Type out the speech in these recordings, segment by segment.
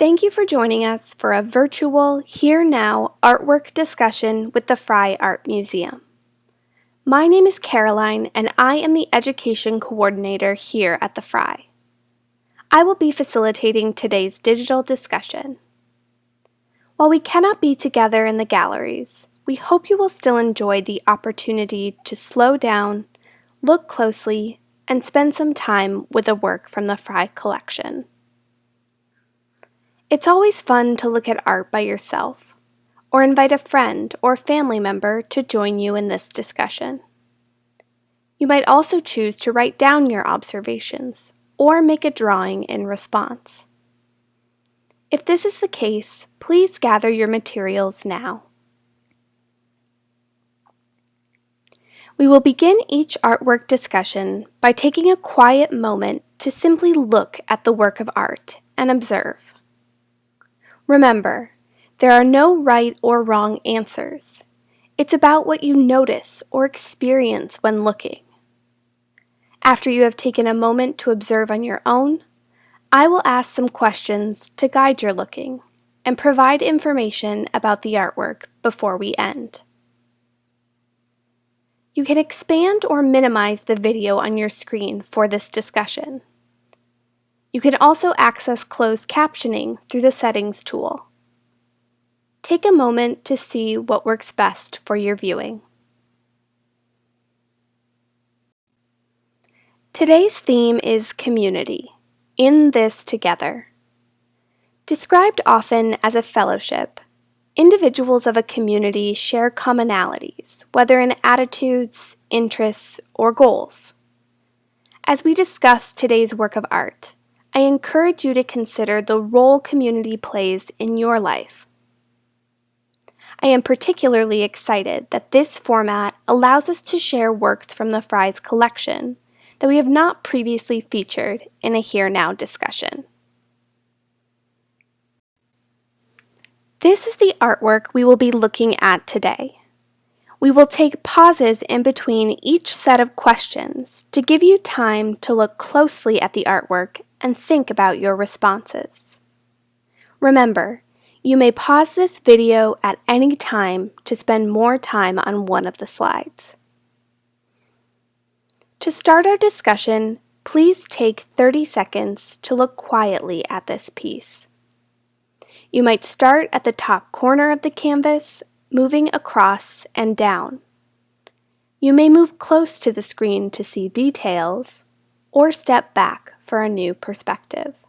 Thank you for joining us for a virtual Here Now artwork discussion with the Frye Art Museum. My name is Caroline and I am the Education Coordinator here at the Frye. I will be facilitating today's digital discussion. While we cannot be together in the galleries, we hope you will still enjoy the opportunity to slow down, look closely, and spend some time with a work from the Frye collection. It's always fun to look at art by yourself, or invite a friend or family member to join you in this discussion. You might also choose to write down your observations or make a drawing in response. If this is the case, please gather your materials now. We will begin each artwork discussion by taking a quiet moment to simply look at the work of art and observe. Remember, there are no right or wrong answers. It's about what you notice or experience when looking. After you have taken a moment to observe on your own, I will ask some questions to guide your looking and provide information about the artwork before we end. You can expand or minimize the video on your screen for this discussion. You can also access closed captioning through the Settings tool. Take a moment to see what works best for your viewing. Today's theme is community, in this together. Described often as a fellowship, individuals of a community share commonalities, whether in attitudes, interests, or goals. As we discuss today's work of art, I encourage you to consider the role community plays in your life. I am particularly excited that this format allows us to share works from the Frye's collection that we have not previously featured in a Here Now discussion. This is the artwork we will be looking at today. We will take pauses in between each set of questions to give you time to look closely at the artwork and think about your responses. Remember, you may pause this video at any time to spend more time on one of the slides. To start our discussion, please take 30 seconds to look quietly at this piece. You might start at the top corner of the canvas, moving across and down. You may move close to the screen to see details, or step back for a new perspective.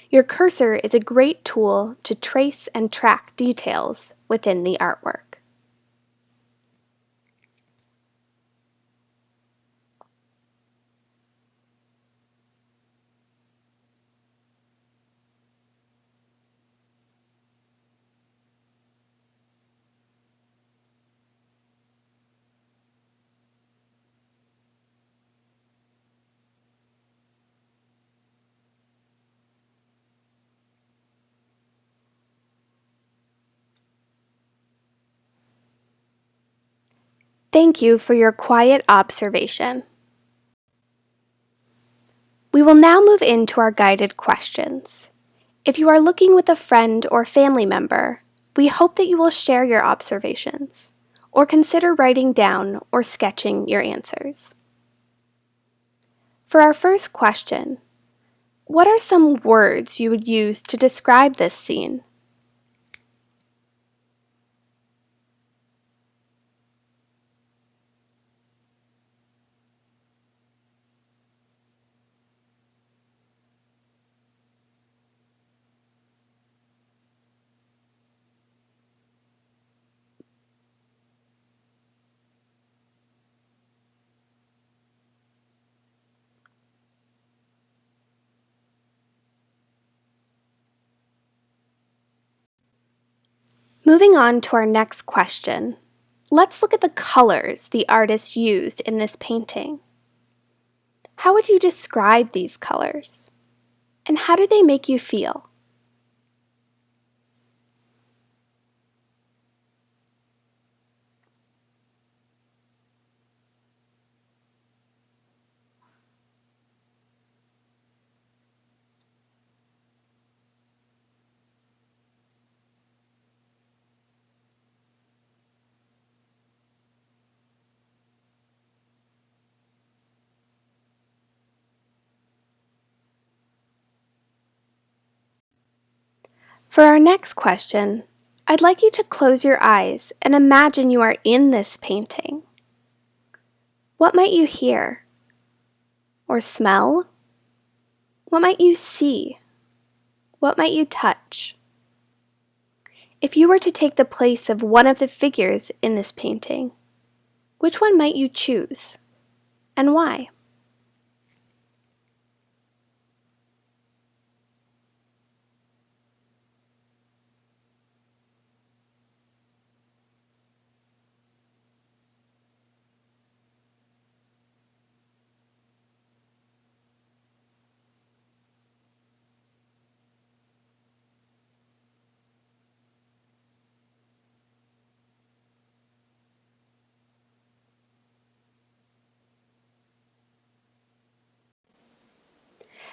Your cursor is a great tool to trace and track details within the artwork. Thank you for your quiet observation. We will now move into our guided questions. If you are looking with a friend or family member, we hope that you will share your observations, or consider writing down or sketching your answers. For our first question, what are some words you would use to describe this scene? Moving on to our next question, let's look at the colors the artist used in this painting. How would you describe these colors? And how do they make you feel? For our next question, I'd like you to close your eyes and imagine you are in this painting. What might you hear? Or smell? What might you see? What might you touch? If you were to take the place of one of the figures in this painting, which one might you choose, and why?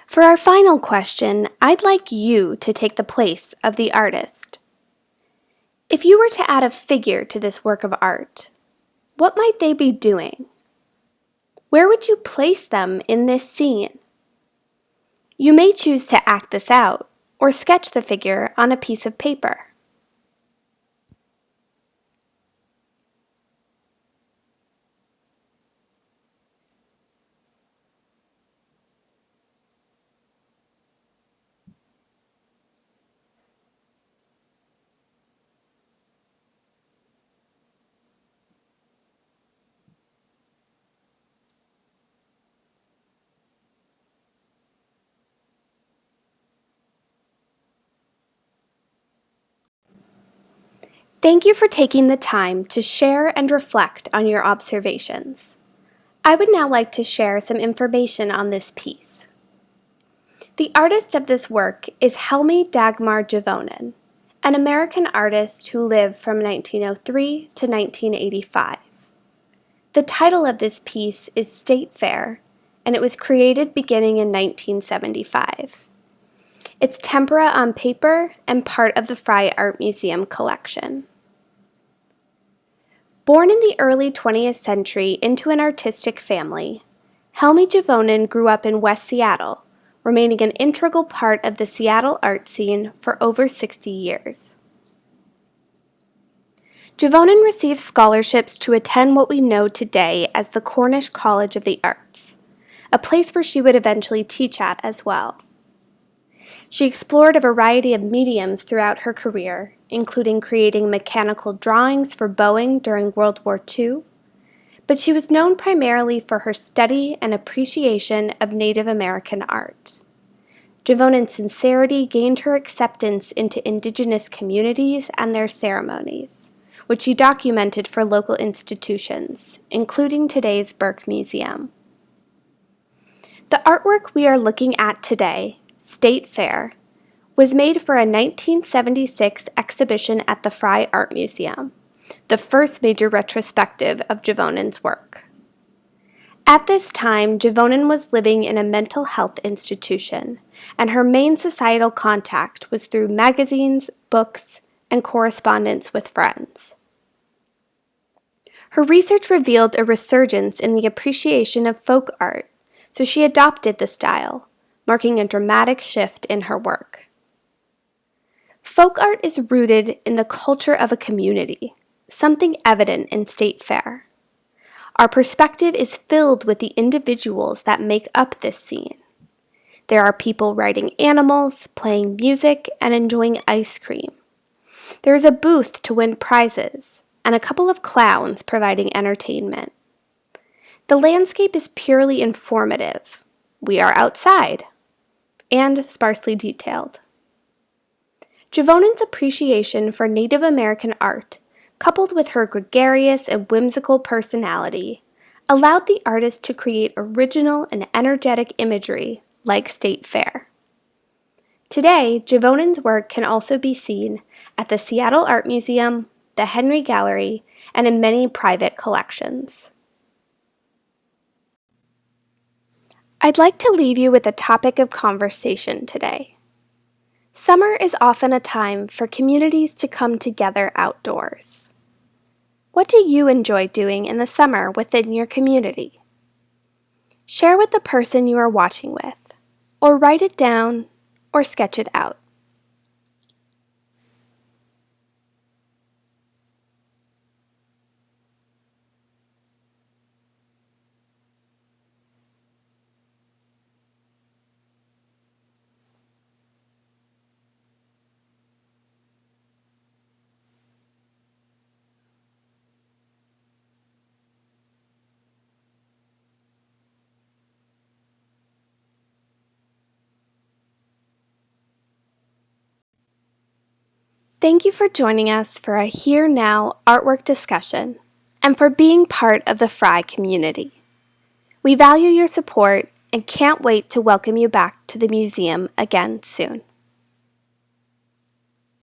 For our final question, I'd like you to take the place of the artist. If you were to add a figure to this work of art, what might they be doing? Where would you place them in this scene? You may choose to act this out or sketch the figure on a piece of paper. Thank you for taking the time to share and reflect on your observations. I would now like to share some information on this piece. The artist of this work is Helmi Dagmar Javonen, an American artist who lived from 1903 to 1985. The title of this piece is State Fair, and it was created beginning in 1975. It's tempera on paper and part of the Frye Art Museum Collection. Born in the early 20th century into an artistic family, Helmi Javonen grew up in West Seattle, remaining an integral part of the Seattle art scene for over 60 years. Javonen received scholarships to attend what we know today as the Cornish College of the Arts, a place where she would eventually teach at as well. She explored a variety of mediums throughout her career, including creating mechanical drawings for Boeing during World War II, but she was known primarily for her study and appreciation of Native American art. Javonen's sincerity gained her acceptance into indigenous communities and their ceremonies, which she documented for local institutions, including today's Burke Museum. The artwork we are looking at today, State Fair, was made for a 1976 exhibition at the Frye Art Museum, the first major retrospective of Javonen's work. At this time, Javonen was living in a mental health institution, and her main societal contact was through magazines, books, and correspondence with friends. Her research revealed a resurgence in the appreciation of folk art, so she adopted the style, marking a dramatic shift in her work. Folk art is rooted in the culture of a community, something evident in State Fair. Our perspective is filled with the individuals that make up this scene. There are people riding animals, playing music, and enjoying ice cream. There is a booth to win prizes, and a couple of clowns providing entertainment. The landscape is purely informative. We are outside, and sparsely detailed. Javonen's appreciation for Native American art, coupled with her gregarious and whimsical personality, allowed the artist to create original and energetic imagery like State Fair. Today, Javonen's work can also be seen at the Seattle Art Museum, the Henry Gallery, and in many private collections. I'd like to leave you with a topic of conversation today. Summer is often a time for communities to come together outdoors. What do you enjoy doing in the summer within your community? Share with the person you are watching with, or write it down, or sketch it out. Thank you for joining us for a Here Now artwork discussion and for being part of the Frye community. We value your support and can't wait to welcome you back to the museum again soon.